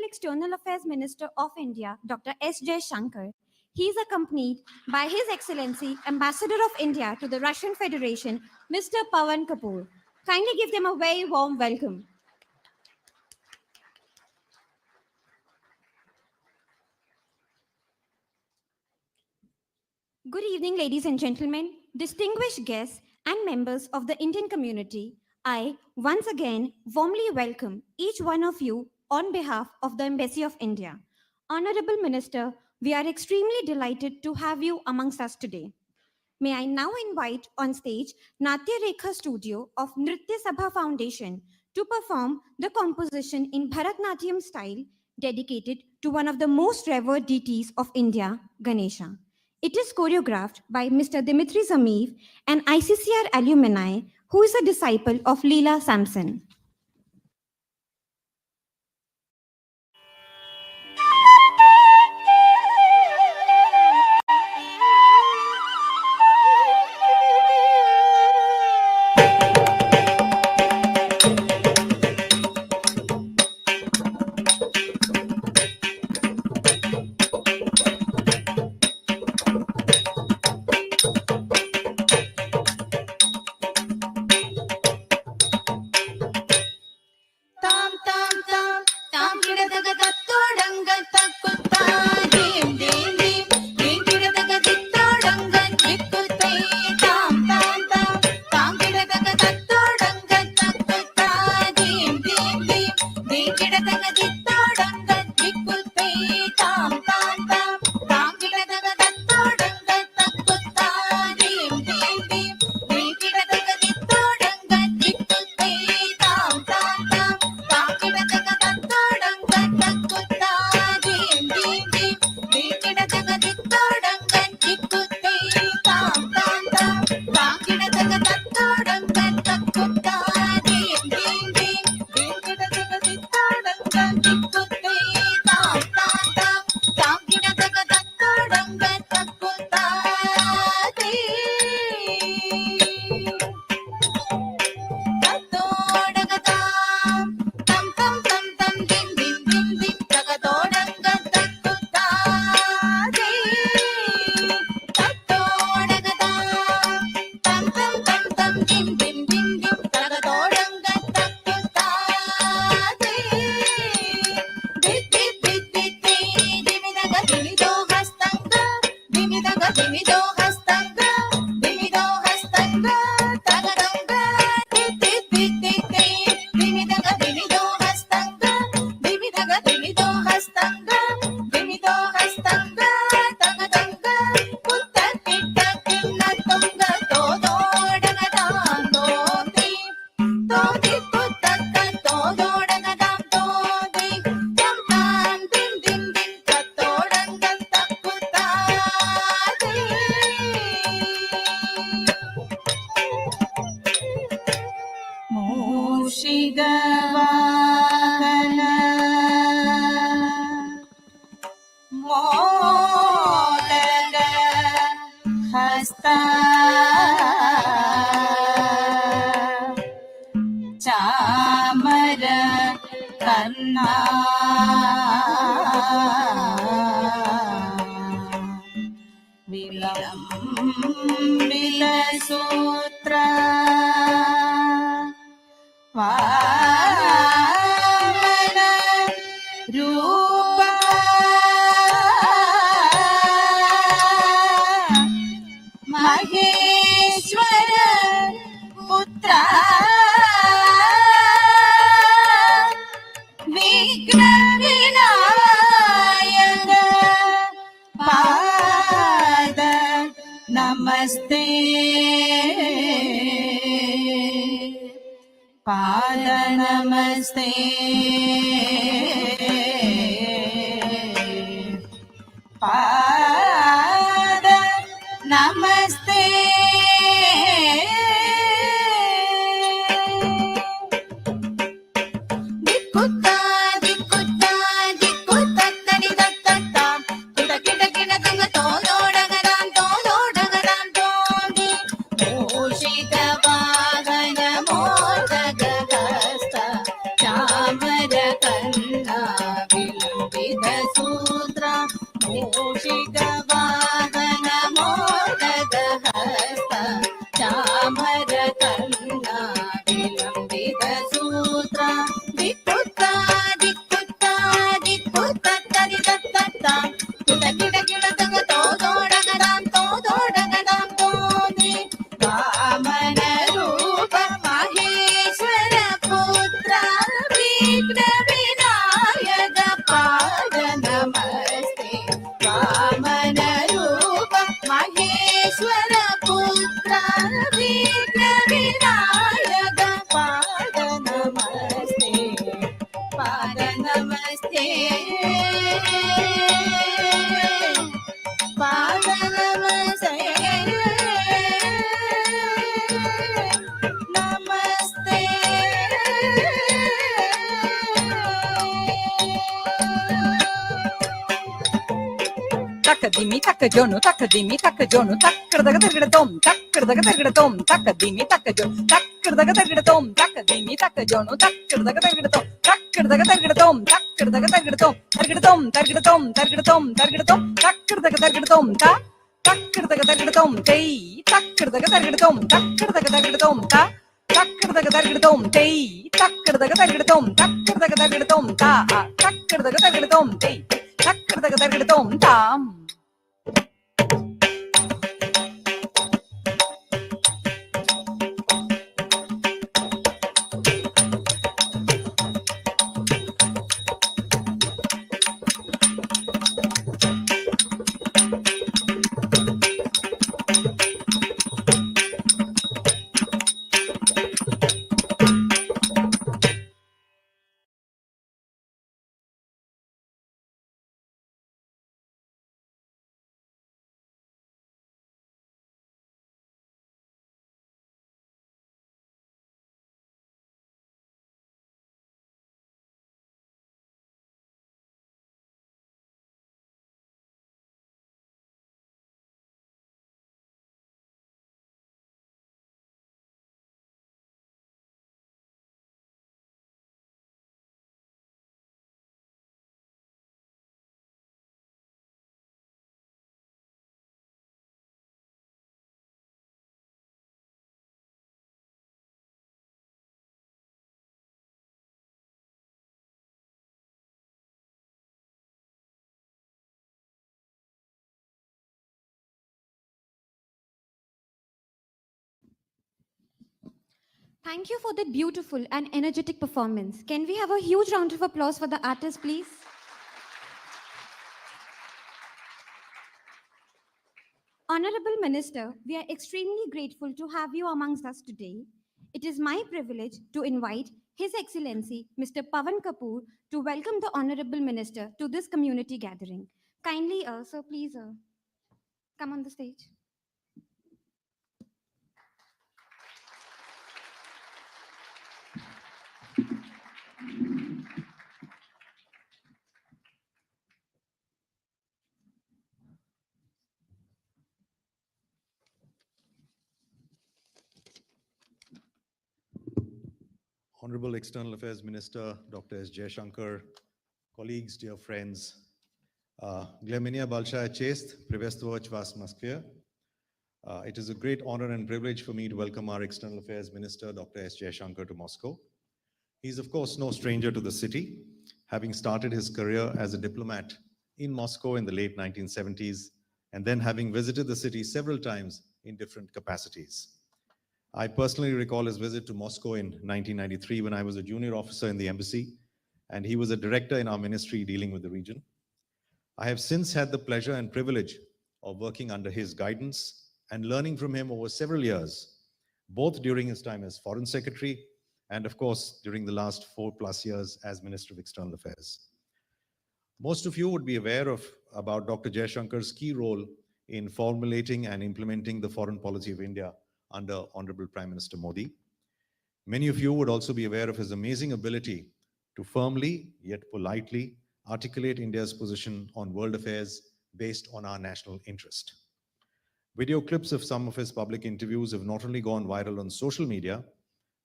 External Affairs Minister of India, Dr. S. Jaishankar. He is accompanied by His Excellency Ambassador of India to the Russian Federation, Mr. Pawan Kapoor. Kindly give them a very warm welcome. Good evening, ladies and gentlemen, distinguished guests and members of the Indian community. I once again warmly welcome each one of you on behalf of the Embassy of India. Honorable Minister, we are extremely delighted to have you amongst us today. May I now invite on stage Natya Rekha Studio of Nritya Sabha Foundation to perform the composition in Bharatnatyam style dedicated to one of the most revered deities of India, Ganesha. It is choreographed by Mr. Dimitri Zameev, an ICCR alumni who is a disciple of Leela Sampson. Chamara Kanna पुत्र विघ्न विनायक पाद नमस्ते पाद नमस्ते पाद नमस्ते नमस्ते Takadimi takajonu takadimi takajonu takradagadargadom takradagadargadom takadimi takajonu takradagadargadom takadimi takajonu takradagadargadom takradagadargadom takradagadargadom targadom targadom targadom targadom takradagadargadom ta takradagadargadom tei takradagadargadom takradagadargadom ta takradagadargadom tei takradagadargadom takradagadargadom ta takradagadargadom tei takradagadargadom tam. Thank you for that beautiful and energetic performance. Can we have a huge round of applause for the artist, please? Honorable Minister, we are extremely grateful to have you amongst us today. It is my privilege to invite His Excellency Mr. Pavan Kapoor to welcome the Honorable Minister to this community gathering. Kindly, sir, please come on the stage. Honorable External Affairs Minister, Dr. S. Jaishankar, colleagues, dear friends, Glemenia Balshaya Chest, Privestovoch Vas Moskvia. It is a great honor and privilege for me to welcome our External Affairs Minister, Dr. S. Jaishankar, to Moscow. He's, of course, no stranger to the city, having started his career as a diplomat in Moscow in the late 1970s, and then having visited the city several times in different capacities. I personally recall his visit to Moscow in 1993 when I was a junior officer in the embassy, and he was a director in our ministry dealing with the region. I have since had the pleasure and privilege of working under his guidance and learning from him over several years, both during his time as Foreign Secretary and, of course, during the last 4+ years as Minister of External Affairs. Most of you would be aware about Dr. Jaishankar's key role in formulating and implementing the foreign policy of India under Honorable Prime Minister Modi. Many of you would also be aware of his amazing ability to firmly, yet politely, articulate India's position on world affairs based on our national interest. Video clips of some of his public interviews have not only gone viral on social media,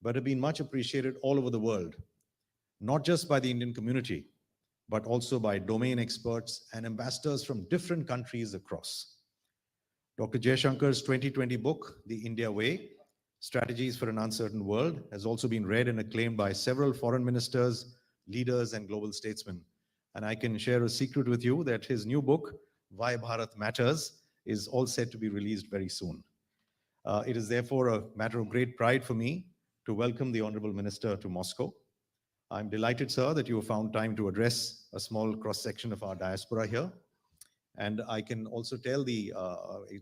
but have been much appreciated all over the world, not just by the Indian community, but also by domain experts and ambassadors from different countries across. Dr. Jaishankar's 2020 book, The India Way, Strategies for an Uncertain World, has also been read and acclaimed by several foreign ministers, leaders, and global statesmen. And I can share a secret with you that his new book, Why Bharat Matters, is all set to be released very soon. It is therefore a matter of great pride for me to welcome the Honorable Minister to Moscow. I'm delighted, sir, that you have found time to address a small cross-section of our diaspora here. And I can also tell the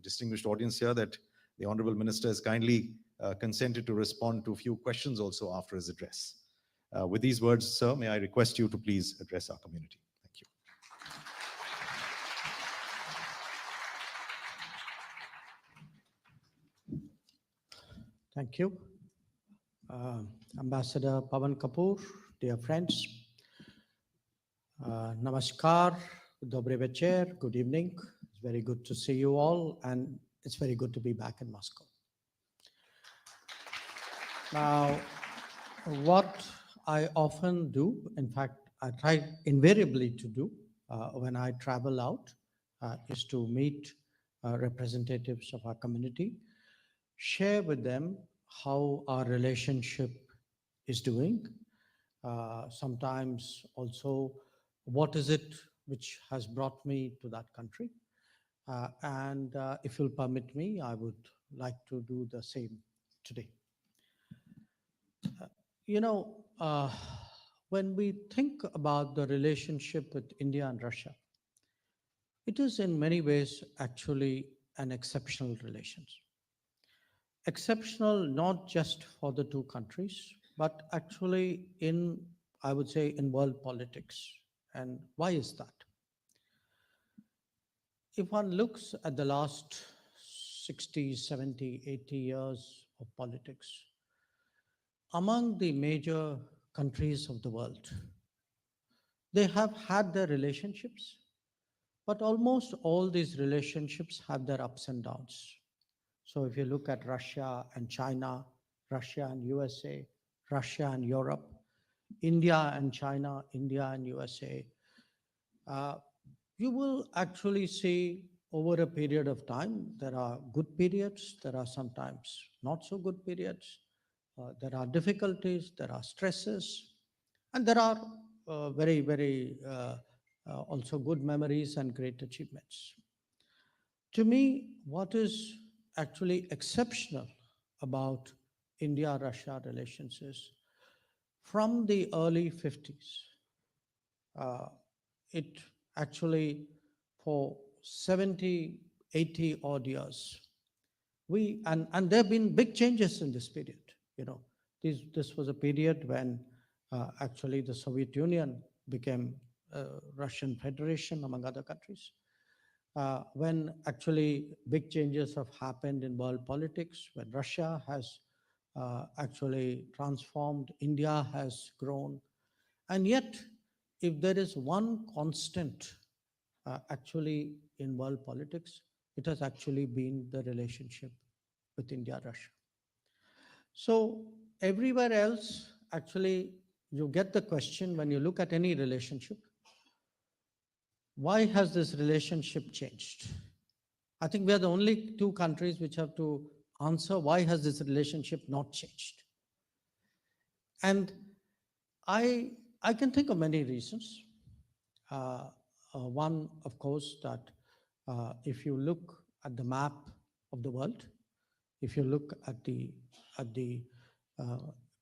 distinguished audience here that the Honorable Minister has kindly consented to respond to a few questions also after his address. With these words, sir, may I request you to please address our community. Thank you. Thank you. Ambassador Pawan Kapoor, dear friends, Namaskar, Dobre Večer, good evening. It's very good to see you all, and it's very good to be back in Moscow. Now, what I often do, in fact, I try invariably to do when I travel out, is to meet representatives of our community, share with them how our relationship is doing. Sometimes also, what is it which has brought me to that country? And if you'll permit me, I would like to do the same today. When we think about the relationship with India and Russia, it is in many ways actually an exceptional relationship. Exceptional not just for the two countries, but actually I would say, in world politics. And why is that? If one looks at the last 60, 70, 80 years of politics, among the major countries of the world, they have had their relationships, but almost all these relationships have their ups and downs. So if you look at Russia and China, Russia and USA, Russia and Europe, India and China, India and USA, you will actually see over a period of time, there are good periods, there are sometimes not so good periods, there are difficulties, there are stresses, and there are very, very also good memories and great achievements. To me, what is actually exceptional about India-Russia relations is from the early 50s, it actually for 70, 80 odd years, and there have been big changes in this period. This was a period when actually the Soviet Union became Russian Federation, among other countries. When actually big changes have happened in world politics, when Russia has actually transformed, India has grown. And yet, if there is one constant actually in world politics, it has actually been the relationship with India-Russia. So everywhere else, actually, you get the question when you look at any relationship, why has this relationship changed? I think we are the only two countries which have to answer, why has this relationship not changed? And I can think of many reasons. One, of course, that if you look at the map of the world, if you look at the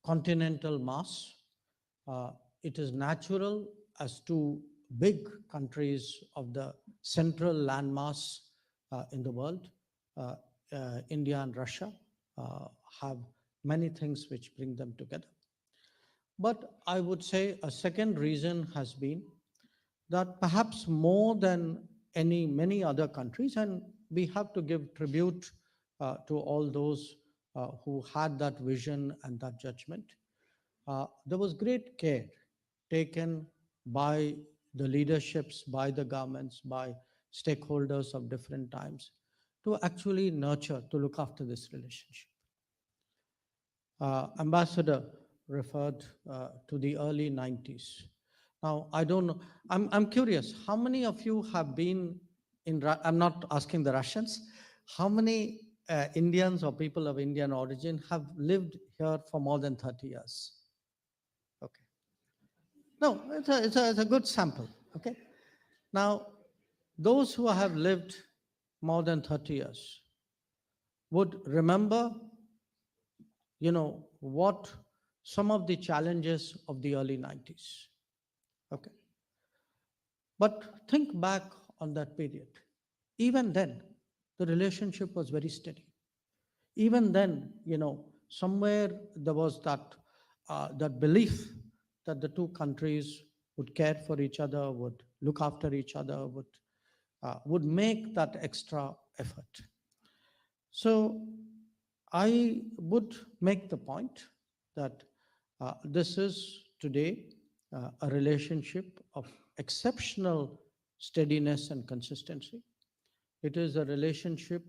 continental mass, it is natural as two big countries of the central landmass in the world, India and Russia, have many things which bring them together. But I would say a second reason has been that perhaps more than many other countries, and we have to give tribute to all those who had that vision and that judgment, there was great care taken by the leaderships, by the governments, by stakeholders of different times to actually nurture, to look after this relationship. Ambassador referred to the early 90s. Now, I don't know, I'm curious, how many of you have been I'm not asking the Russians, how many Indians or people of Indian origin have lived here for more than 30 years? Okay. No, it's a good sample, okay? Now, those who have lived more than 30 years would remember, what some of the challenges of the early 90s, okay? But think back on that period, even then, the relationship was very steady. Even then, somewhere there was that belief that the two countries would care for each other, would look after each other, would make that extra effort. So I would make the point that this is today a relationship of exceptional steadiness and consistency. It is a relationship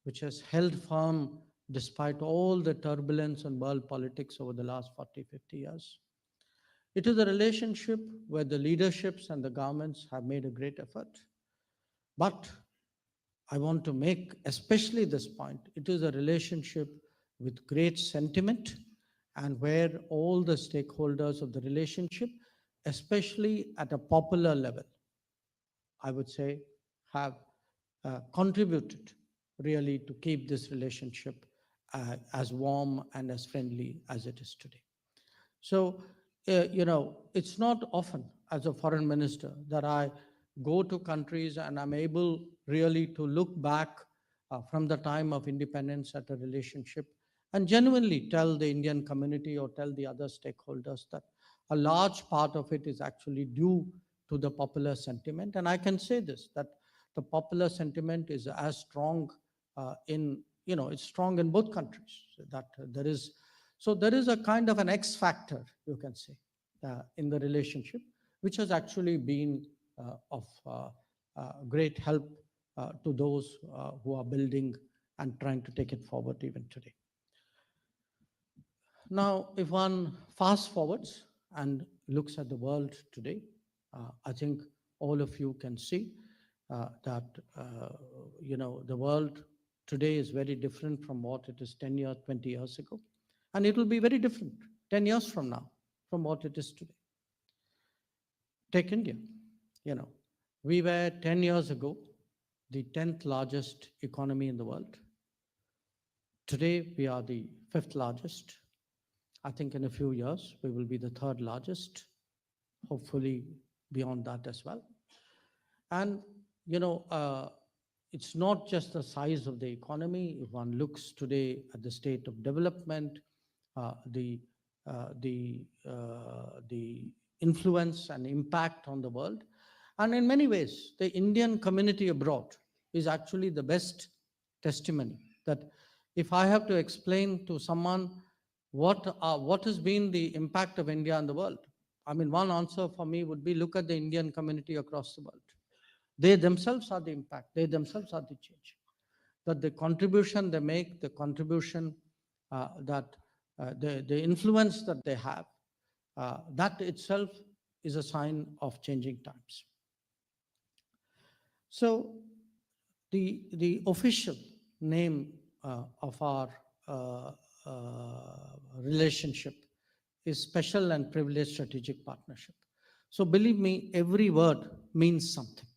which has held firm despite all the turbulence in world politics over the last 40, 50 years. It is a relationship where the leaderships and the governments have made a great effort. But I want to make especially this point. It is a relationship with great sentiment and where all the stakeholders of the relationship, especially at a popular level, I would say, have contributed really to keep this relationship as warm and as friendly as it is today. So, it's not often as a foreign minister that I go to countries and I'm able really to look back from the time of independence at a relationship and genuinely tell the Indian community or tell the other stakeholders that a large part of it is actually due to the popular sentiment. And I can say this, that the popular sentiment is as strong it's strong in both countries. There is a kind of an X factor, you can say, in the relationship, which has actually been of great help to those who are building and trying to take it forward even today. Now, if one fast forwards and looks at the world today, I think all of you can see that the world today is very different from what it is 10 years, 20 years ago. And it will be very different 10 years from now from what it is today. Take India. We were 10 years ago the 10th largest economy in the world. Today, we are the 5th largest. I think in a few years, we will be the 3rd largest, hopefully beyond that as well. And, it's not just the size of the economy. If one looks today at the state of development, the influence and impact on the world. And in many ways, the Indian community abroad is actually the best testimony that if I have to explain to someone what has been the impact of India on the world, I mean, one answer for me would be look at the Indian community across the world. They themselves are the impact. They themselves are the change. That the contribution they make, the contribution the influence that they have, that itself is a sign of changing times. So the official name of our relationship is Special and Privileged Strategic Partnership. So believe me, every word means something.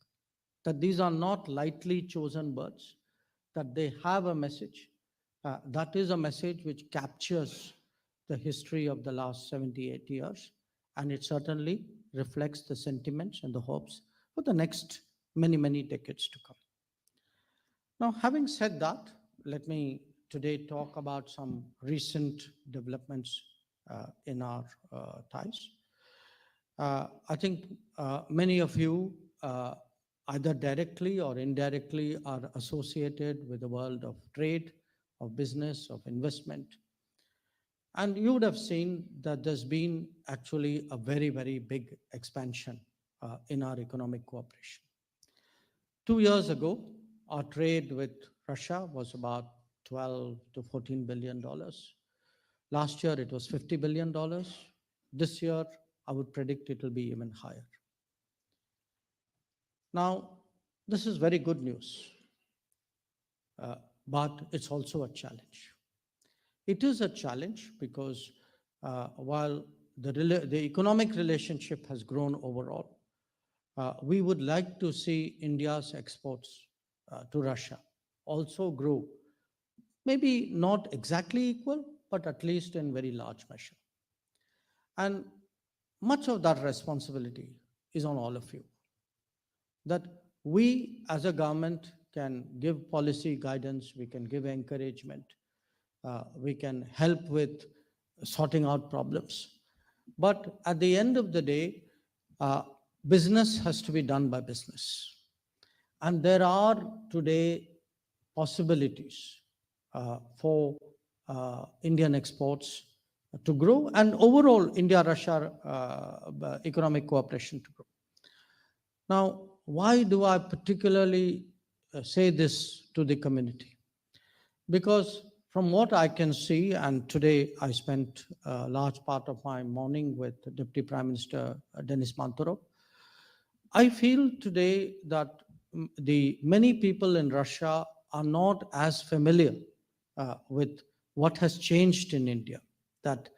That these are not lightly chosen words, that they have a message. That is a message which captures the history of the last 78 years, and it certainly reflects the sentiments and the hopes for the next many, many decades to come. Now, having said that, let me today talk about some recent developments in our ties. I think many of you either directly or indirectly are associated with the world of trade, of business, of investment. And you would have seen that there's been actually a very, very big expansion in our economic cooperation. 2 years ago, our trade with Russia was about $12 to $14 billion. Last year, it was $50 billion. This year, I would predict it will be even higher. Now, this is very good news, but it's also a challenge. It is a challenge because while the economic relationship has grown overall, we would like to see India's exports to Russia also grow, maybe not exactly equal, but at least in very large measure. And much of that responsibility is on all of you. That we as a government can give policy guidance, we can give encouragement, we can help with sorting out problems. But at the end of the day, business has to be done by business. And there are today possibilities for Indian exports to grow and overall India-Russia economic cooperation to grow. Now, why do I particularly say this to the community? Because from what I can see, and today I spent a large part of my morning with Deputy Prime Minister Denis Mantoro, I feel today that the many people in Russia are not as familiar with what has changed in India. That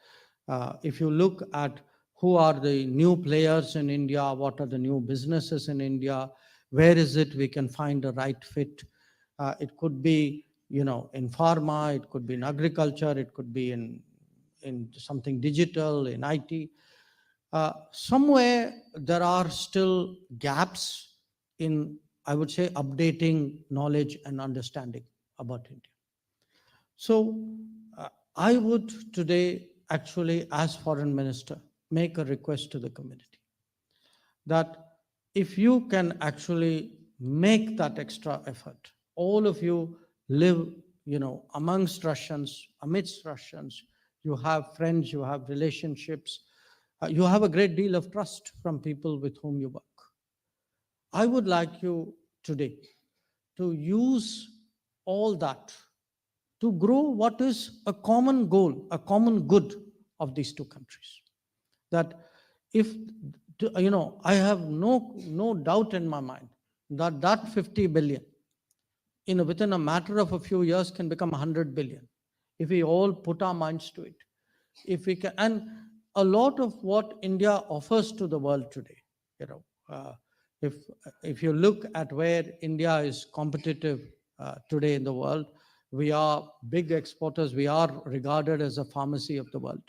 if you look at who are the new players in India, what are the new businesses in India, where is it we can find a right fit? It could be, in pharma, it could be in agriculture, it could be in something digital, in IT. Somewhere there are still gaps in, I would say, updating knowledge and understanding about India. So I would today actually, as Foreign Minister, make a request to the community that if you can actually make that extra effort, all of you live, amongst Russians, amidst Russians, you have friends, you have relationships, you have a great deal of trust from people with whom you work. I would like you today to use all that to grow what is a common goal, a common good of these two countries. That if, I have no doubt in my mind that 50 billion, within a matter of a few years can become 100 billion if we all put our minds to it. If we can, and a lot of what India offers to the world today, if you look at where India is competitive today in the world, we are big exporters. We are regarded as a pharmacy of the world.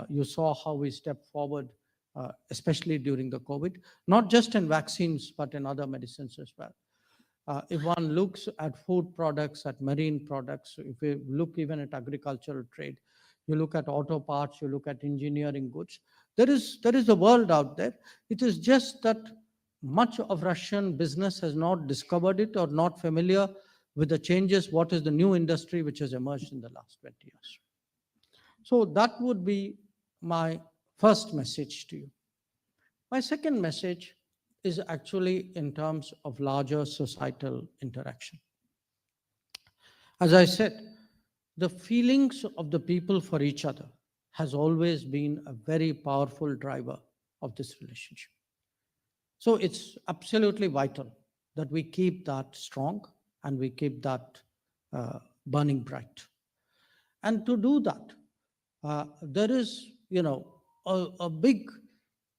You saw how we stepped forward, especially during the COVID, not just in vaccines, but in other medicines as well. If one looks at food products, at marine products, if you look even at agricultural trade, you look at auto parts, you look at engineering goods, there is a world out there. It is just that much of Russian business has not discovered it or not familiar with the changes, what is the new industry which has emerged in the last 20 years. So that would be my first message to you. My second message is actually in terms of larger societal interaction. As I said, the feelings of the people for each other has always been a very powerful driver of this relationship. So it's absolutely vital that we keep that strong and we keep that burning bright. And to do that, there is, a big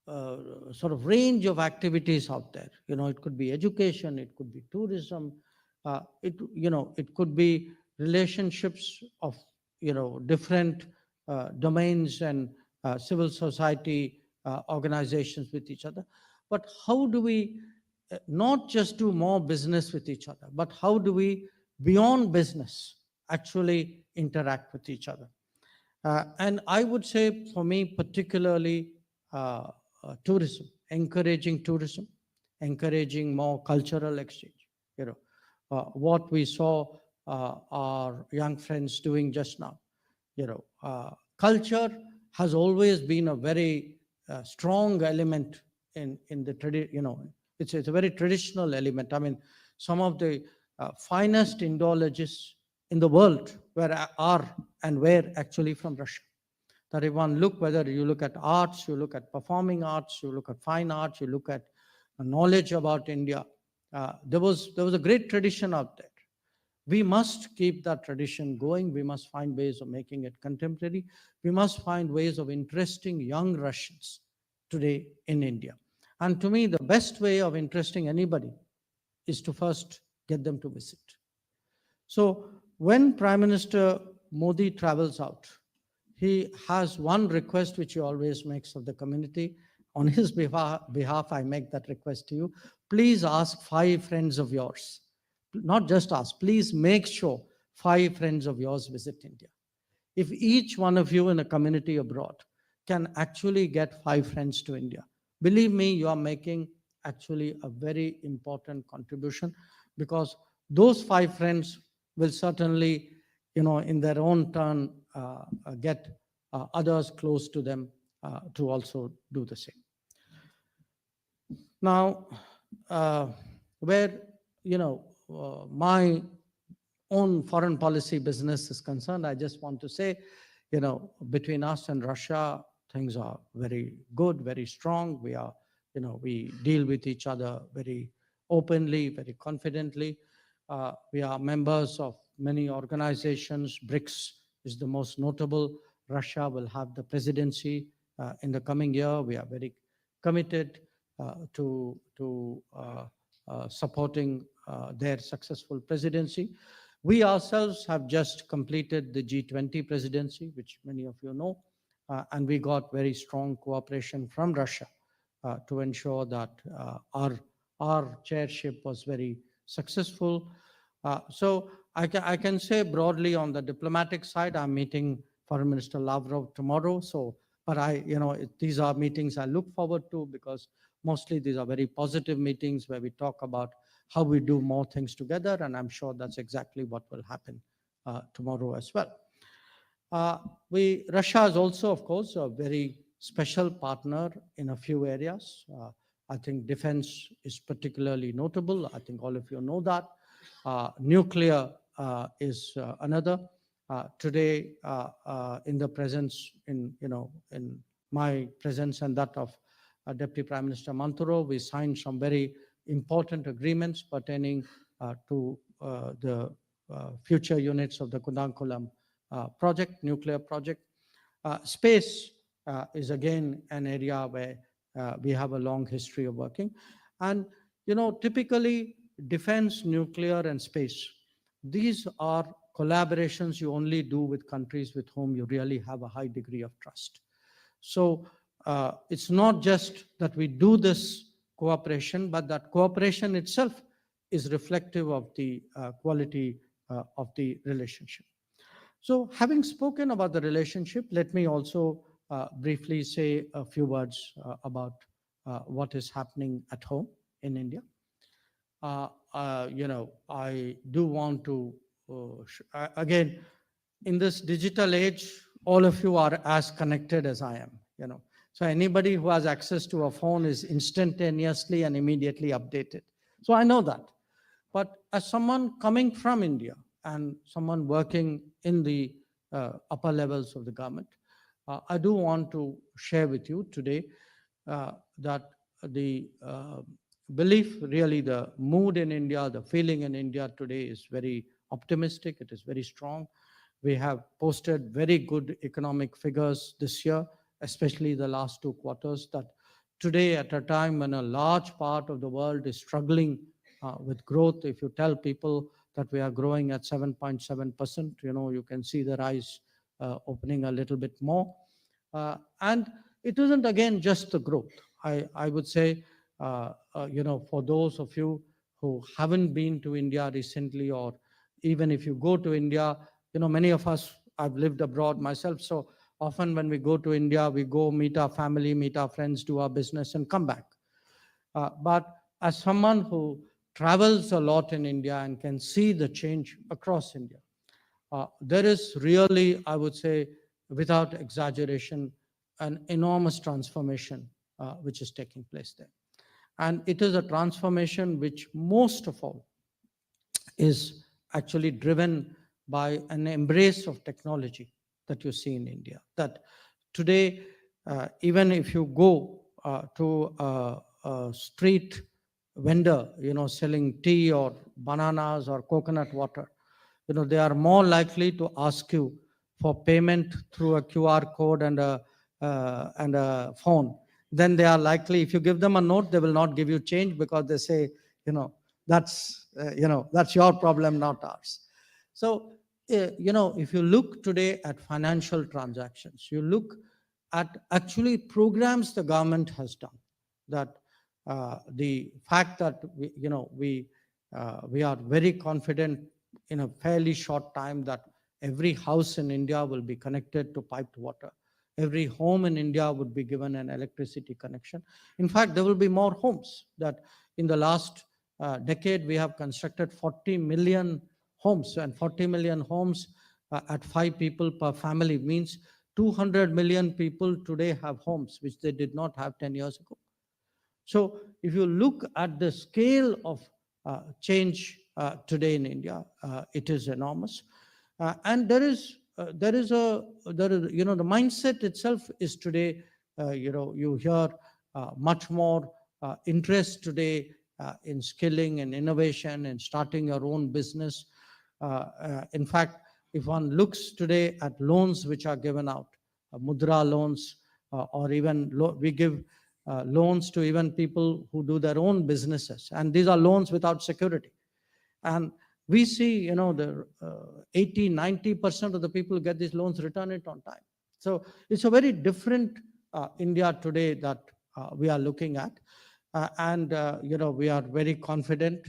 sort of range of activities out there. It could be education, it could be tourism, it could be relationships of, different domains and civil society organizations with each other. But how do we not just do more business with each other, but how do we, beyond business, actually interact with each other? And I would say, for me, particularly tourism, encouraging more cultural exchange. What we saw our young friends doing just now. Culture has always been a very strong element in the tradition. It's a very traditional element. I mean, some of the finest Indologists in the world were actually from Russia. That if one look, whether you look at arts, you look at performing arts, you look at fine arts, you look at knowledge about India, there was a great tradition out there. We must keep that tradition going. We must find ways of making it contemporary. We must find ways of interesting young Russians today in India. And to me, the best way of interesting anybody is to first get them to visit. So when Prime Minister Modi travels out, he has one request which he always makes of the community, on his behalf, I make that request to you. Please ask 5 friends of yours, not just ask, please make sure 5 friends of yours visit India. If each one of you in a community abroad can actually get 5 friends to India, believe me, you are making actually a very important contribution, because those 5 friends will certainly, in their own turn, get others close to them to also do the same. Now, where, my own foreign policy business is concerned, I just want to say, between us and Russia, things are very good, very strong. We are, we deal with each other very openly, very confidently. We are members of many organizations. BRICS is the most notable. Russia will have the presidency in the coming year. We are very committed to supporting their successful presidency. We ourselves have just completed the G20 presidency, which many of you know, and we got very strong cooperation from Russia to ensure that our chairship was very successful. So I can say broadly on the diplomatic side, I'm meeting Foreign Minister Lavrov tomorrow. So, but these are meetings I look forward to, because mostly these are very positive meetings where we talk about how we do more things together, and I'm sure that's exactly what will happen tomorrow as well. Russia is also, of course, a very special partner in a few areas. I think defense is particularly notable. I think all of you know that. Nuclear is another. Today, in the presence, in my presence and that of Deputy Prime Minister Manturo, we signed some very important agreements pertaining to the future units of the Kudankulam project, nuclear project. Space is again an area where we have a long history of working. And, typically defense, nuclear, and space, these are collaborations you only do with countries with whom you really have a high degree of trust. So it's not just that we do this cooperation, but that cooperation itself is reflective of the quality of the relationship. So having spoken about the relationship, let me also briefly say a few words about what is happening at home in India. I do want to, again, in this digital age, all of you are as connected as I am, So anybody who has access to a phone is instantaneously and immediately updated. So I know that. But as someone coming from India and someone working in the upper levels of the government, I do want to share with you today that the belief, really the mood in India, the feeling in India today is very optimistic. It is very strong. We have posted very good economic figures this year, especially the last 2 quarters, that today at a time when a large part of the world is struggling with growth, if you tell people that we are growing at 7.7%, you can see their eyes opening a little bit more. And it isn't, again, just the growth. I would say, for those of you who haven't been to India recently, or even if you go to India, many of us, I've lived abroad myself, so often when we go to India, we go meet our family, meet our friends, do our business, and come back. But as someone who travels a lot in India and can see the change across India, there is really, I would say, without exaggeration, an enormous transformation which is taking place there. And it is a transformation which most of all is actually driven by an embrace of technology that you see in India. That today, even if you go to a street vendor, selling tea or bananas or coconut water, they are more likely to ask you for payment through a QR code and a phone. Then they are likely, if you give them a note, they will not give you change, because they say, that's your problem, not ours. So, if you look today at financial transactions, you look at actually programs the government has done. That the fact that we are very confident in a fairly short time that every house in India will be connected to piped water. Every home in India would be given an electricity connection. In fact, there will be more homes. That in the last decade, we have constructed 40 million homes, and 40 million homes at 5 people per family means 200 million people today have homes, which they did not have 10 years ago. So if you look at the scale of change today in India, it is enormous. And the mindset itself is today, you hear much more interest today in skilling and innovation and starting your own business. In fact, if one looks today at loans which are given out, mudra loans, or even we give loans to even people who do their own businesses, and these are loans without security. And we see, the 80-90% of the people who get these loans return it on time. So it's a very different India today that we are looking at. And we are very confident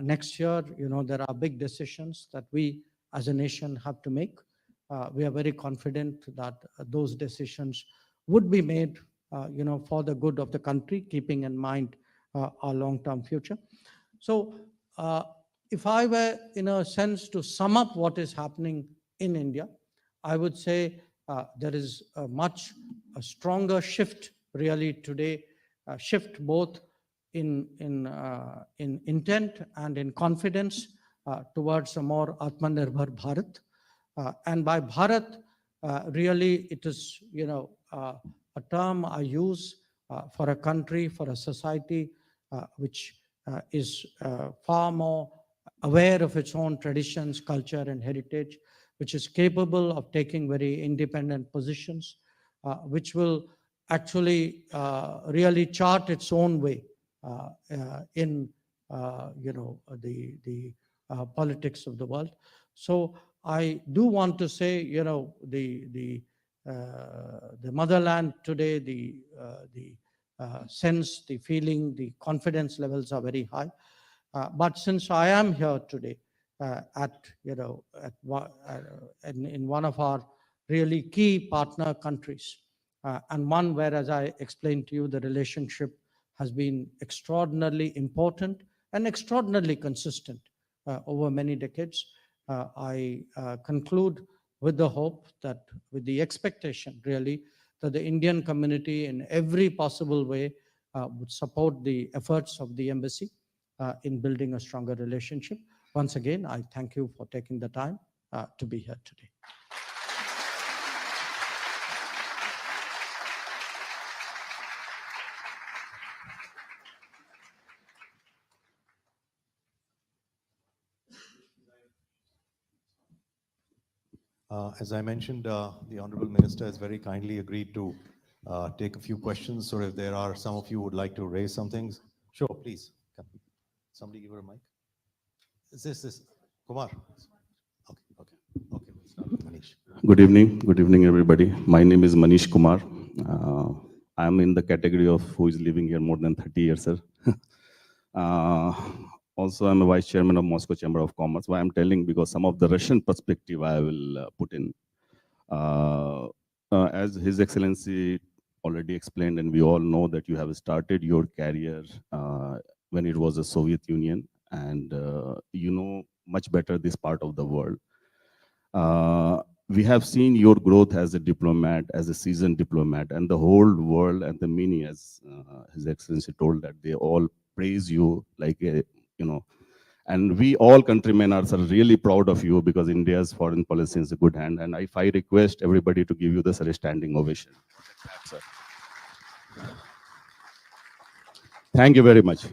next year. There are big decisions that we as a nation have to make. We are very confident that those decisions would be made for the good of the country, keeping in mind our long-term future. So if I were, in a sense, to sum up what is happening in India, I would say there is a much stronger shift really today, shift both in intent and in confidence towards a more Atmanirbhar Bharat. And by Bharat, really it is, a term I use for a country, for a society which is far more aware of its own traditions, culture, and heritage, which is capable of taking very independent positions, which will actually really chart its own way in the politics of the world. So I do want to say, the motherland today, the sense, the feeling, the confidence levels are very high. But since I am here today in one of our really key partner countries, and one where, as I explained to you, the relationship has been extraordinarily important and extraordinarily consistent over many decades, I conclude with the hope that, with the expectation really, that the Indian community in every possible way would support the efforts of the embassy in building a stronger relationship. Once again, I thank you for taking the time to be here today. As I mentioned, the Honorable Minister has very kindly agreed to take a few questions. So if there are some of you who would like to raise some things, sure, please. Come. Somebody give her a mic. Is this Kumar? Okay. We'll start with Manish. Good evening, everybody. My name is Manish Kumar. I am in the category of who is living here more than 30 years, sir. Also, I'm a vice chairman of Moscow Chamber of Commerce. Why I'm telling, because some of the Russian perspective I will put in. As His Excellency already explained, and we all know that you have started your career when it was the Soviet Union, and you know much better this part of the world. We have seen your growth as a diplomat, as a seasoned diplomat, and the whole world and the many, as His Excellency told, that they all praise you like a, and we all countrymen are really proud of you, because India's foreign policy is a good hand. And if I request everybody to give you the standing ovation. Thank you very much.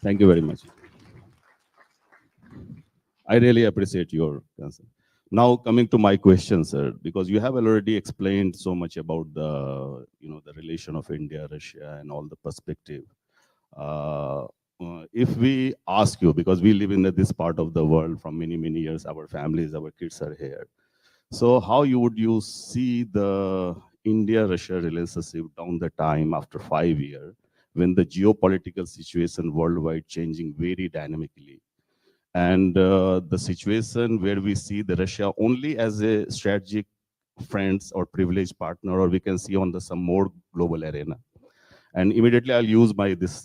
Thank you very much. I really appreciate your answer. Now coming to my question, sir, because you have already explained so much about the, the relation of India, Russia, and all the perspective. If we ask you, because we live in this part of the world from many, many years, our families, our kids are here. So how would you see the India-Russia relationship down the time after 5 years, when the geopolitical situation worldwide changing very dynamically, and the situation where we see the Russia only as a strategic friends or privileged partner, or we can see on the some more global arena. And immediately I'll use my this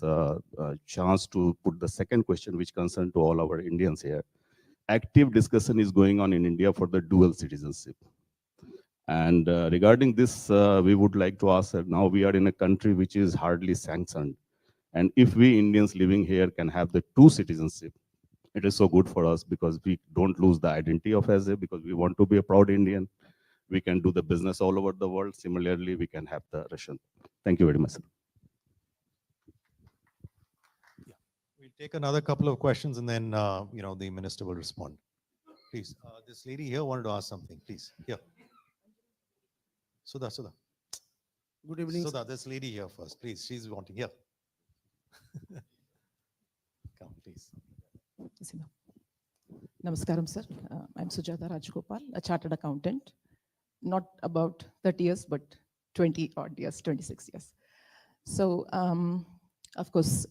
chance to put the second question, which concern to all our Indians here. Active discussion is going on in India for the dual citizenship. And regarding this, we would like to ask that now we are in a country which is hardly sanctioned. And if we Indians living here can have the two citizenship, it is so good for us because we don't lose the identity of as a, because we want to be a proud Indian. We can do the business all over the world. Similarly, we can have the Russian. Thank you very much, sir. We'll take another couple of questions and then, the minister will respond. Please, this lady here wanted to ask something, please. Here. Sudha. Good evening. Sudha, this lady here first, please. She's wanting, here. Come, please. Namaskaram, sir. I'm Sujata Rajgopal, a chartered accountant. Not about 30 years, but 20 odd years, 26 years. So, of course,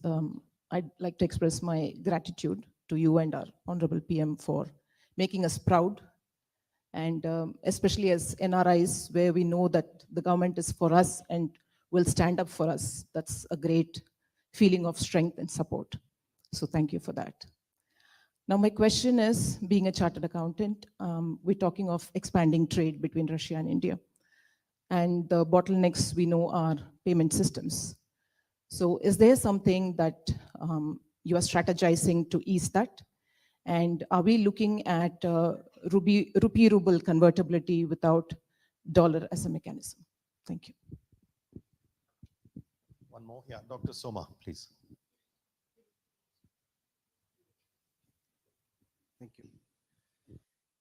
I'd like to express my gratitude to you and our Honorable PM for making us proud. And especially as NRIs, where we know that the government is for us and will stand up for us. That's a great feeling of strength and support. So thank you for that. Now, my question is, being a chartered accountant, we're talking of expanding trade between Russia and India. And the bottlenecks we know are payment systems. So is there something that you are strategizing to ease that? And are we looking at rupee ruble convertibility without dollar as a mechanism? Thank you. One more. Yeah, Dr. Soma, please. Thank you.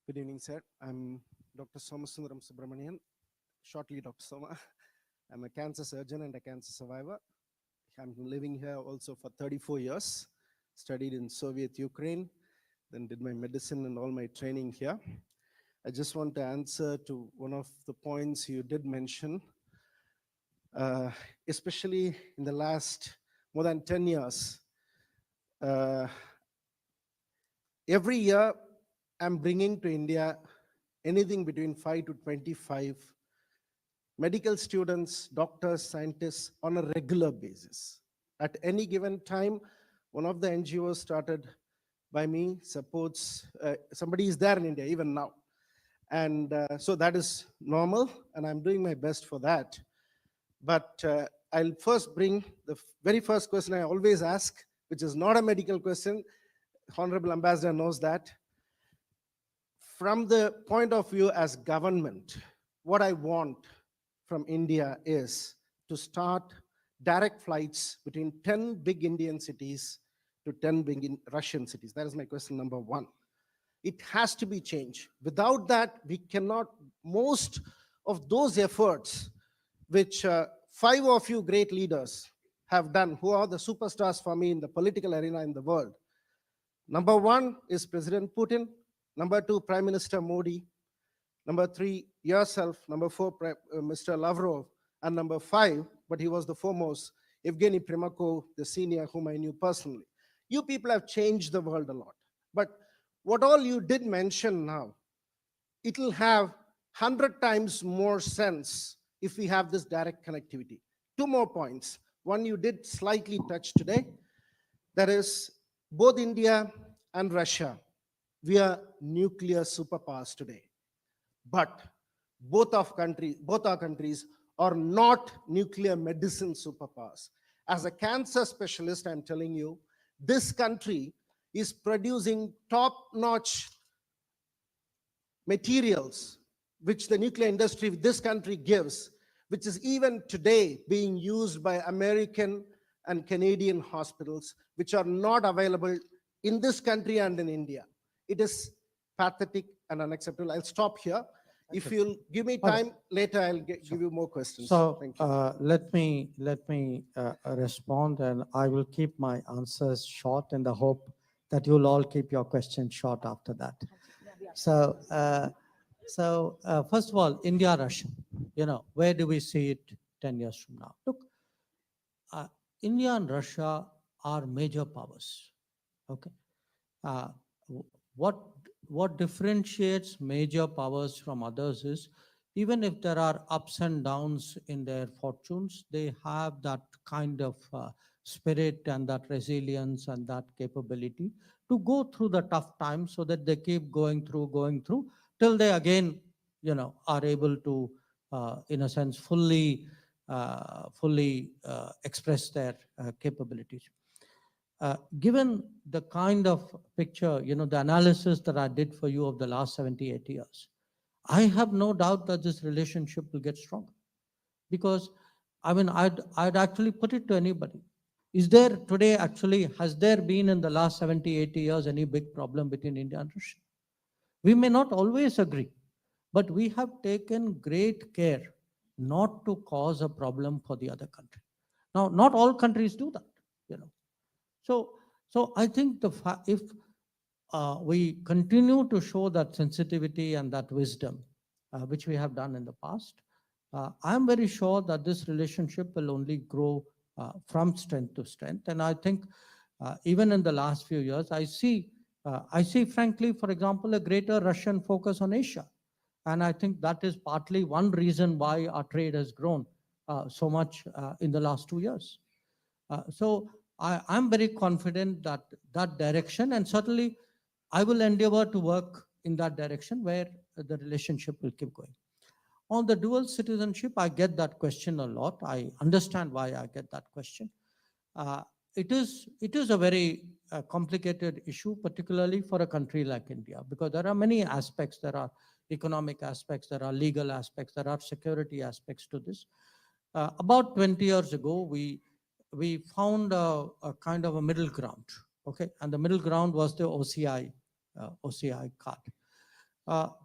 Good evening, sir. I'm Dr. Somasundaram Subramanian, shortly Dr. Soma. I'm a cancer surgeon and a cancer survivor. I'm living here also for 34 years, studied in Soviet Ukraine, then did my medicine and all my training here. I just want to answer to one of the points you did mention, especially in the last more than 10 years. Every year, I'm bringing to India anything between 5 to 25 medical students, doctors, scientists on a regular basis. At any given time, one of the NGOs started by me supports, somebody is there in India even now. And so that is normal, and I'm doing my best for that. But I'll first bring the very first question I always ask, which is not a medical question. Honorable Ambassador knows that. From the point of view as government, what I want from India is to start direct flights between 10 big Indian cities to 10 big Russian cities. That is my question number one. It has to be changed. Without that, we cannot, most of those efforts which 5 of you great leaders have done, who are the superstars for me in the political arena in the world. Number 1 is President Putin. Number 2, Prime Minister Modi. Number 3, yourself. Number 4, Mr. Lavrov. And number 5, but he was the foremost, Evgeny Primakov, the senior, whom I knew personally. You people have changed the world a lot. But what all you did mention now, it will have 100 times more sense if we have this direct connectivity. 2 more points. One you did slightly touch today. That is, both India and Russia, we are nuclear superpowers today. But both our countries are not nuclear medicine superpowers. As a cancer specialist, I'm telling you, this country is producing top-notch materials which the nuclear industry of this country gives, which is even today being used by American and Canadian hospitals, which are not available in this country and in India. It is pathetic and unacceptable. I'll stop here. If you'll give me time later, I'll give you more questions. So Thank you. let me respond, and I will keep my answers short in the hope that you'll all keep your questions short after that. So So, first of all, India, Russia, where do we see it 10 years from now? Look, uh, India and Russia are major powers. Okay. Uh, w- what what differentiates major powers from others is, even if there are ups and downs in their fortunes, they have that kind of spirit and that resilience and that capability to go through the tough times, so that they keep going through till they again, are able to, in a sense, fully express their capabilities. Given the kind of picture, the analysis that I did for you of the last 78 years, I have no doubt that this relationship will get stronger. Because, I mean, I'd actually put it to anybody. Is there today actually, has there been in the last 70, 80 years any big problem between India and Russia? We may not always agree, but we have taken great care not to cause a problem for the other country. Now, not all countries do that, you know. So, so I think if we continue to show that sensitivity and that wisdom, which we have done in the past, I'm very sure that this relationship will only grow from strength to strength. And I think even in the last few years, I see, frankly, for example, a greater Russian focus on Asia. And I think that is partly one reason why our trade has grown so much in the last 2 years. So I'm very confident that that direction, and certainly I will endeavor to work in that direction where the relationship will keep going. On the dual citizenship, I get that question a lot. I understand why I get that question. Uh, it is a very complicated issue, particularly for a country like India, because there are many aspects. There are economic aspects, there are legal aspects, there are security aspects to this. About 20 years ago, we found a kind of a middle ground, okay, and the middle ground was the OCI card.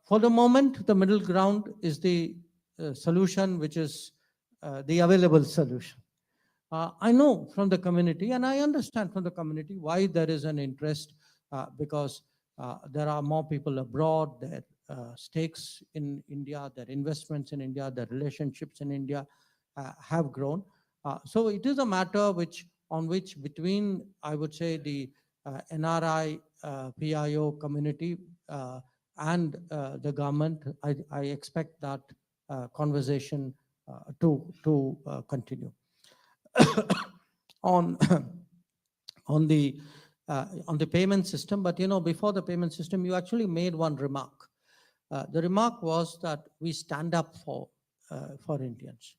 For the moment, the middle ground is the solution, which is the available solution. I know from the community, and I understand from the community why there is an interest, because there are more people abroad, their stakes in India, their investments in India, their relationships in India have grown. So it is a matter on which between, I would say, the NRI, PIO community and the government, I expect that conversation to continue. on on the payment system, but before the payment system, you actually made one remark. The remark was that we stand up for Indians.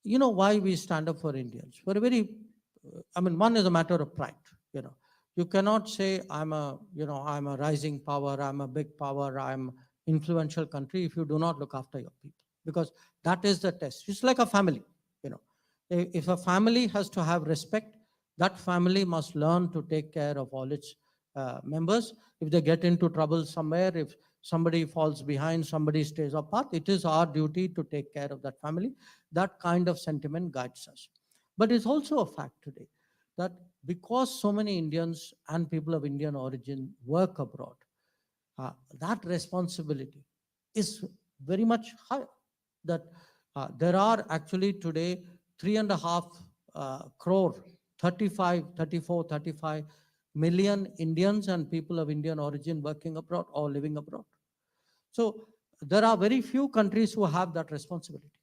You know why we stand up for Indians? For a very, one is a matter of pride. You cannot say I'm a rising power, I'm a big power, I'm influential country if you do not look after your people, because that is the test. It's like a family. If a family has to have respect, that family must learn to take care of all its members. If they get into trouble somewhere, if somebody falls behind, somebody stays apart, it is our duty to take care of that family. That kind of sentiment guides us. But it's also a fact today that because so many Indians and people of Indian origin work abroad, that responsibility is very much higher. That there are actually today 3.5 crore, 34, 35 million Indians and people of Indian origin working abroad or living abroad. So there are very few countries who have that responsibility.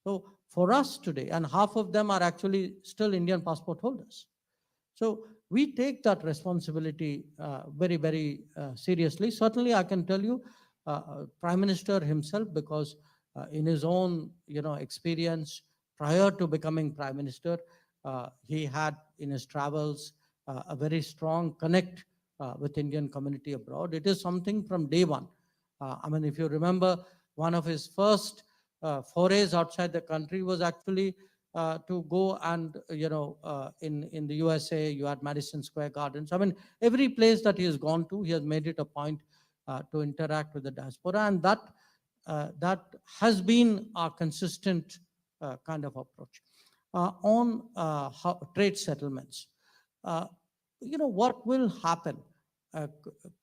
So for us today, and half of them are actually still Indian passport holders. So we take that responsibility very, very seriously. Certainly, I can tell you, Prime Minister himself, because in his own experience prior to becoming Prime Minister, he had in his travels a very strong connect with Indian community abroad. It is something from day one. If you remember, one of his first forays outside the country was actually to go and, in the USA, you had Madison Square Gardens. Every place that he has gone to, he has made it a point to interact with the diaspora. And that has been our consistent kind of approach. On trade settlements, what will happen?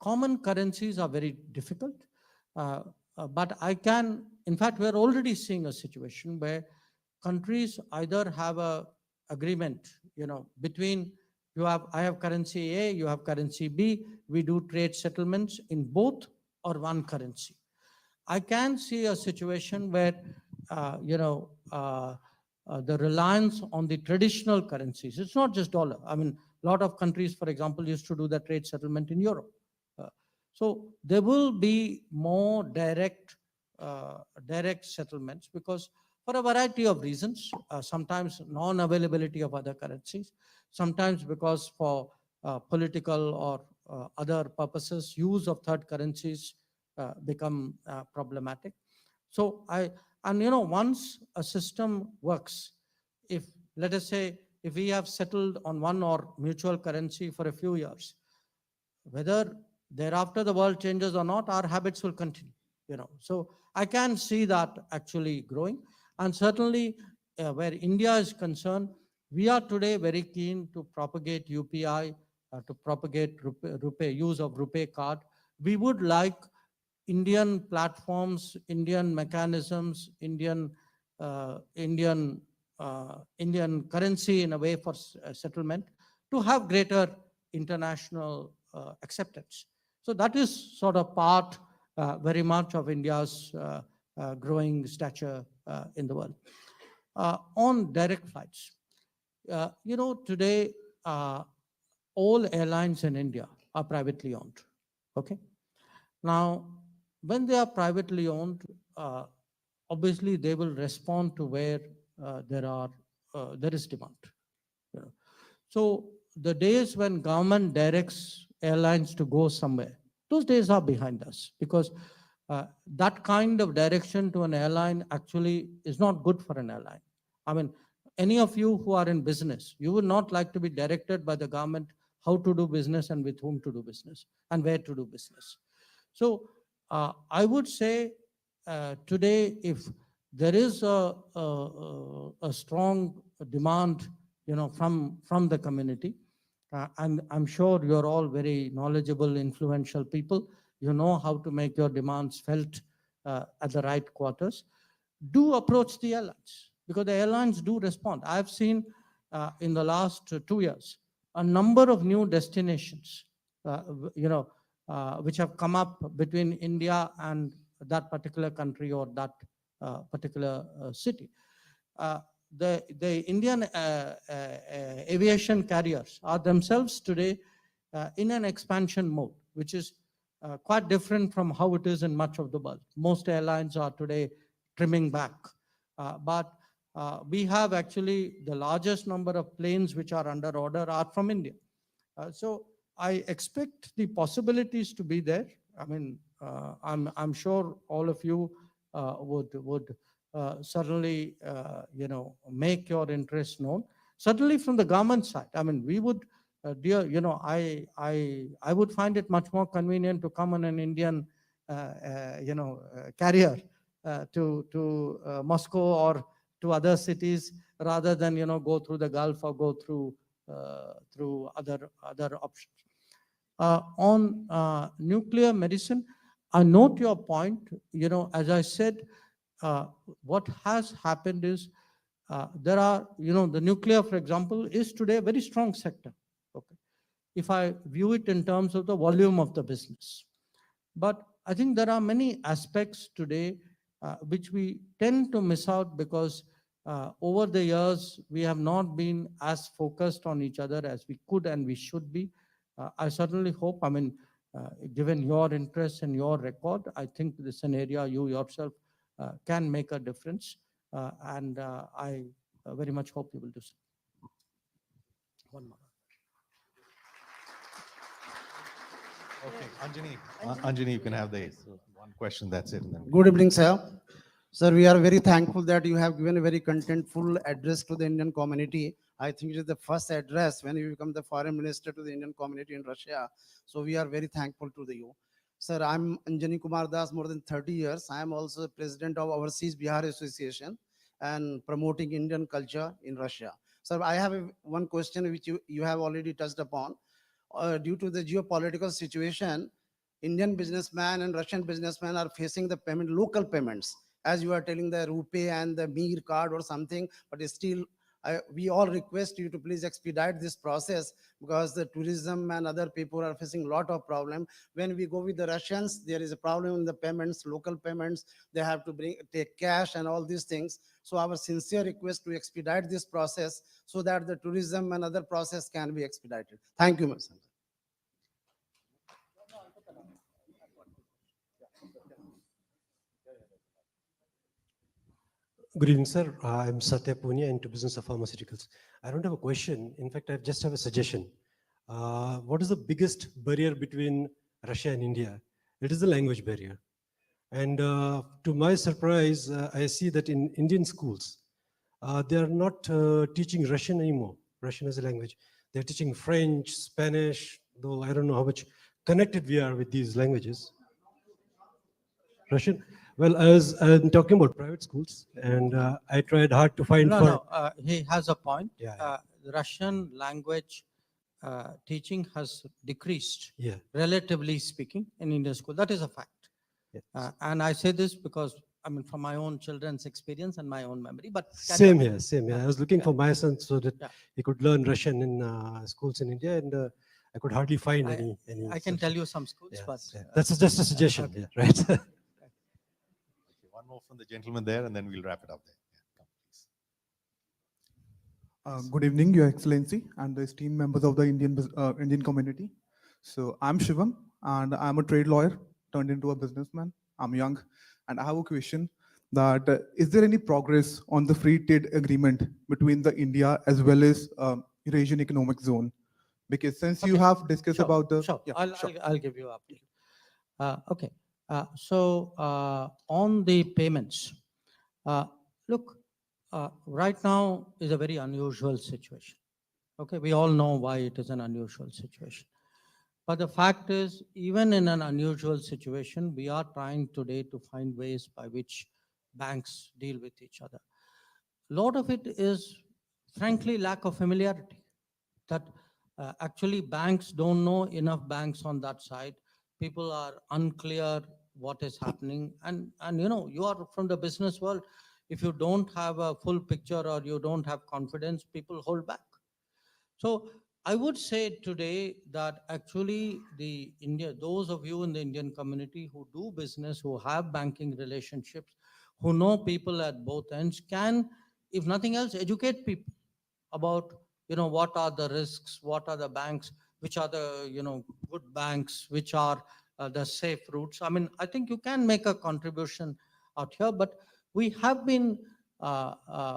Common currencies are very difficult. But I can, in fact, we're already seeing a situation where countries either have a agreement, between I have currency A, you have currency B, we do trade settlements in both or one currency. I can see a situation where, the reliance on the traditional currencies, it's not just dollar. I mean, a lot of countries, for example, used to do the trade settlement in Europe. So there will be more direct settlements because for a variety of reasons, sometimes non-availability of other currencies, sometimes because for political or other purposes, use of third currencies become problematic. So once a system works, if let us say, if we have settled on one or mutual currency for a few years, whether thereafter the world changes or not, our habits will continue. So I can see that actually growing, and certainly where India is concerned, we are today very keen to propagate UPI, to propagate rupee, use of rupee card. We would like Indian platforms, Indian mechanisms, Indian currency in a way for settlement to have greater international acceptance. So that is sort of part very much of India's growing stature in the world. On direct flights, today all airlines in India are privately owned. Okay. Now, when they are privately owned, obviously they will respond to where there is demand. So the days when government directs airlines to go somewhere, those days are behind us, because that kind of direction to an airline actually is not good for an airline. I mean, any of you who are in business, you would not like to be directed by the government how to do business and with whom to do business and where to do business. So I would say today, if there is a strong demand, from the community, and I'm sure you're all very knowledgeable, influential people, you know how to make your demands felt at the right quarters, do approach the airlines, because the airlines do respond. I've seen in the last 2 years a number of new destinations, which have come up between India and that particular country or that particular city. The Indian aviation carriers are themselves today in an expansion mode, which is quite different from how it is in much of the world. Most airlines are today trimming back. But we have actually the largest number of planes which are under order are from India. So I expect the possibilities to be there. I mean, I'm sure all of you would certainly make your interest known. Certainly from the government side, I mean, we would, I would find it much more convenient to come on an Indian, carrier to Moscow or to other cities rather than go through the Gulf or go through other options. On nuclear medicine, I note your point. As I said, what has happened is there are, the nuclear, for example, is today a very strong sector. Okay, if I view it in terms of the volume of the business, but I think there are many aspects today which we tend to miss out because over the years we have not been as focused on each other as we could and we should be. I certainly hope, I mean, given your interest and your record, I think this is an area you yourself can make a difference, and I very much hope you will do so. One more. Okay, Anjani, you can have the one question. That's it. And then Good evening, sir. Sir, we are very thankful that you have given a very contentful address to the Indian community. I think it is the first address when you become the foreign minister to the Indian community in Russia. So we are very thankful to you. Sir, I'm Anjani Kumar Das, more than 30 years. I am also the president of Overseas Bihar Association and promoting Indian culture in Russia. Sir, I have one question which you have already touched upon. Due to the geopolitical situation, Indian businessman and Russian businessman are facing the payment, local payments, as you are telling the rupee and the Mir card or something, but still we all request you to please expedite this process, because the tourism and other people are facing a lot of problem. When we go with the Russians, there is a problem in the payments, local payments. They have to take cash and all these things. So our sincere request to expedite this process so that the tourism and other process can be expedited. Thank you, Mr. Good evening, sir. I'm Satya Punia into business of pharmaceuticals. I don't have a question. In fact, I just have a suggestion. What is the biggest barrier between Russia and India? It is the language barrier. And to my surprise, I see that in Indian schools, they are not teaching Russian anymore, Russian as a language. They're teaching French, Spanish, though I don't know how much connected we are with these languages. Russian? Well, I'm talking about private schools, and I tried hard to find He has a point. Yeah. The Russian language teaching has decreased, Yeah. relatively speaking, in Indian school. That is a fact. Yeah. And I say this because, I mean, from my own children's experience and my own memory, but Same here, same here. I was looking Yeah. for my son so that Yeah. he could learn Russian in schools in India, and I could hardly find I- any. I can tell you some schools, Yeah, but yeah. That's just a suggestion, okay. yeah, right? Okay, one more from the gentleman there, and then we'll wrap it up there. Yeah, come, please. Good evening, Your Excellency, and the esteemed members of the Indian community. So I'm Shivam, and I'm a trade lawyer turned into a businessman. I'm young, and I have a question: that is there any progress on the free trade agreement between the India as well as Eurasian Economic Zone? Because since you Okay, have discussed Sure, about the sure. yeah, sure. I'll give you update. Okay. So on the payments, look, right now is a very unusual situation. Okay, we all know why it is an unusual situation. But the fact is, even in an unusual situation, we are trying today to find ways by which banks deal with each other. A lot of it is, frankly, lack of familiarity. That actually banks don't know enough banks on that side. People are unclear what is happening. And you know, you are from the business world. If you don't have a full picture or you don't have confidence, people hold back. So I would say today that actually those of you in the Indian community who do business, who have banking relationships, who know people at both ends, can, if nothing else, educate people about, you know, what are the risks, what are the banks, which are the, you know, good banks, which are the safe routes. I mean, I think you can make a contribution out here, but we have been,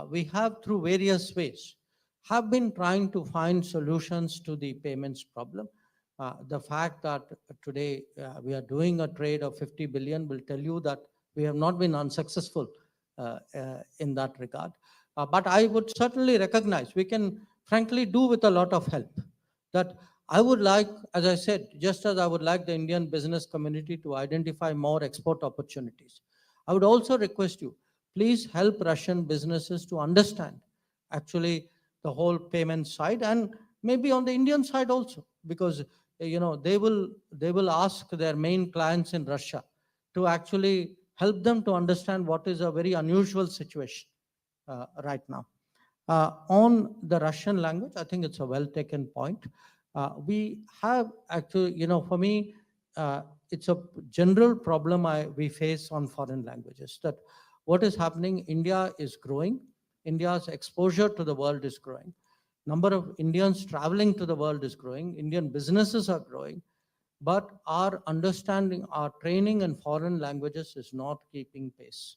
we have through various ways, have been trying to find solutions to the payments problem. The fact that today we are doing a trade of 50 billion will tell you that we have not been unsuccessful in that regard. But I would certainly recognize we can frankly do with a lot of help. That I would like, as I said, just as I would like the Indian business community to identify more export opportunities, I would also request you, please help Russian businesses to understand actually the whole payment side, and maybe on the Indian side also, because you know they will ask their main clients in Russia to actually help them to understand what is a very unusual situation right now. On the Russian language, I think it's a well taken point. We have actually, you know, for me, it's a general problem we face on foreign languages, that what is happening, India is growing. India's exposure to the world is growing. Number of Indians traveling to the world is growing. Indian businesses are growing. But our understanding, our training in foreign languages is not keeping pace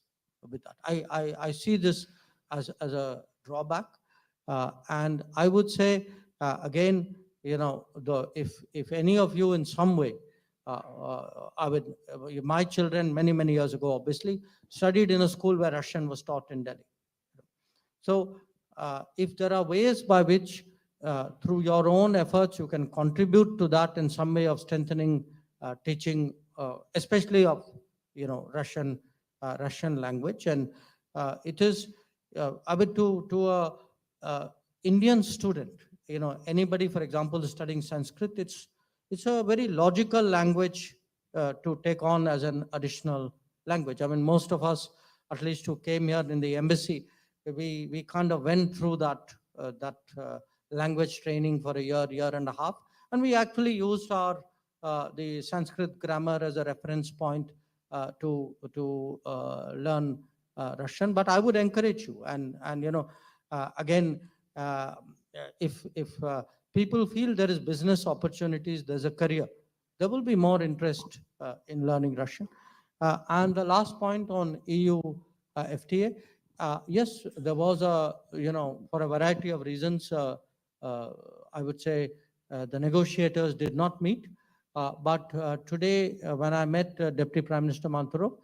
with that. I see this as a drawback. And I would say, again, you know, if any of you in some way, my children many years ago, obviously, studied in a school where Russian was taught in Delhi. So if there are ways by which through your own efforts you can contribute to that in some way of strengthening teaching, especially of, you know, Russian language, and it is I would to a Indian student, you know, anybody, for example, studying Sanskrit, it's a very logical language to take on as an additional language. I mean, most of us, at least who came here in the embassy, we kind of went through that language training for a year and a half, and we actually used our the Sanskrit grammar as a reference point to learn Russian. But I would encourage you, and again, if people feel there is business opportunities, there's a career, there will be more interest in learning Russian. And the last point on EU FTA, yes, there was for a variety of reasons, I would say the negotiators did not meet. But today, when I met Deputy Prime Minister Manturo,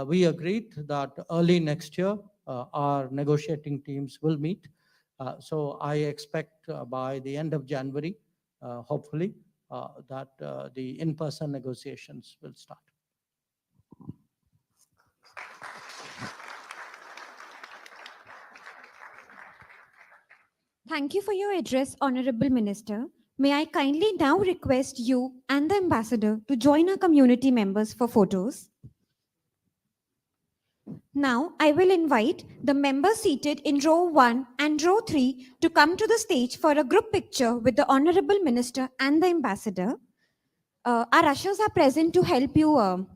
we agreed that early next year, our negotiating teams will meet. So I expect by the end of January, hopefully, that the in-person negotiations will start. Thank you for your address, Honorable Minister. May I kindly now request you and the ambassador to join our community members for photos. Now, I will invite the members seated in row 1 and row 3 to come to the stage for a group picture with the Honorable Minister and the ambassador. Our ushers are present to help you.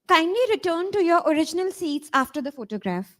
Kindly return to your original seats after the photograph.